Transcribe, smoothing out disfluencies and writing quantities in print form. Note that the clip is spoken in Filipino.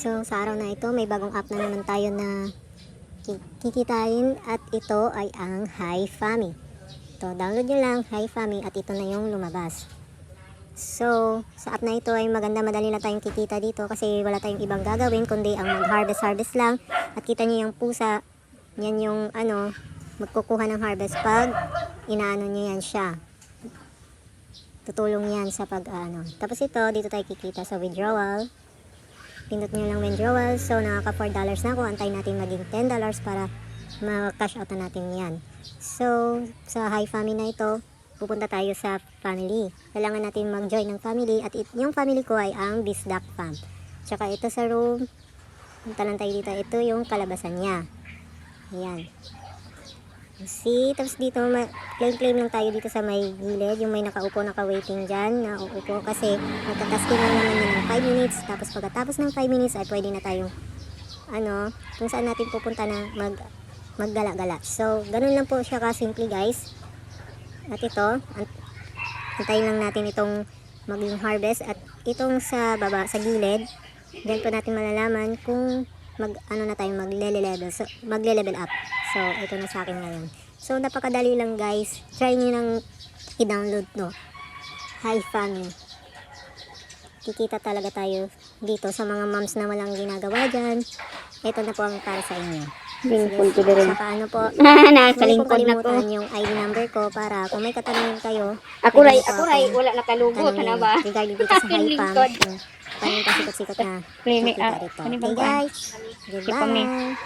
So sa araw na ito may bagong app na naman tayo na kikitain at ito ay ang HiFami. Ito, download nyo lang HiFami at ito na yung lumabas. So sa app na ito ay maganda, madali na tayong kikita dito kasi wala tayong ibang gagawin kundi ang mag-harvest lang. At kita nyo yung pusa, yan yung magkukuha ng harvest pag inaano nyo yan siya. Tutulong yan sa Tapos ito, dito tayo kikita sa withdrawal. Pindot nyo lang withdrawal. So, nakaka $4 na ako. Antayin natin maging $10 para ma-cash out na natin yan. So, sa HiFami na ito, pupunta tayo sa family. Kailangan natin mag-join ng family. At yung family ko ay ang Bisdak Farm. Tsaka ito sa room, punta lang tayo dito. Ito yung kalabasan niya. Ayan. See, tapos dito claim lang tayo dito sa may gilid, yung may nakaupo, naka-waiting dyan, nauupo kasi magtatasking lang naman yun ng 5 minutes, tapos pagkatapos ng 5 minutes ay pwede na tayong kung saan natin pupunta na maggala-gala. So, ganun lang po siya kasimple guys. At ito, antayin lang natin itong maging harvest at itong sa baba, sa gilid, then po natin malalaman kung magle-level up. So, ito na sa akin ngayon. So, napakadali lang guys. Try nyo nang i-download no. HiFami. Kikita talaga tayo dito sa mga moms na walang ginagawa dyan. Ito na po ang para sa inyo. Saka ano po, Nakalingkod na ko. kalimutan yung ID number ko para kung may katanungan kayo. Ako ray, wala nakalugo ka na ba? Regarding dito sa HiFami. Parang kasikot-sikot na Klimi, kikita dito. ano Okay bang guys. Goodbye.